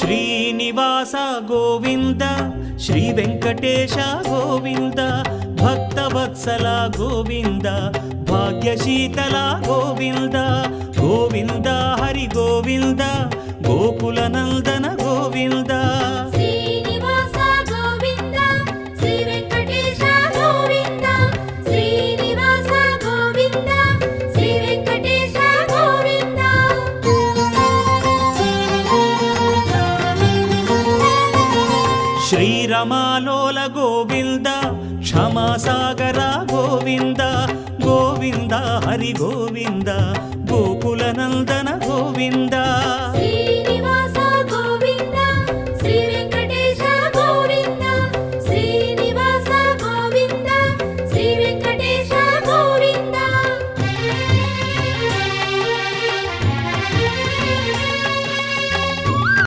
Srinivasa Govinda Shri Venkatesha Govinda Bhaktavatsala Govinda భాగ్యశీతల Govinda Govinda Hari Govinda Gokula Nandana Govinda Srinivasa Govinda Shri Venkatesha Govinda Srinivasa Govinda Shri Venkatesha Govinda శ్రీరమాలోల Govinda క్షమాసాగర Govinda Govinda Hari Govinda Gokula Nandana Govinda Shri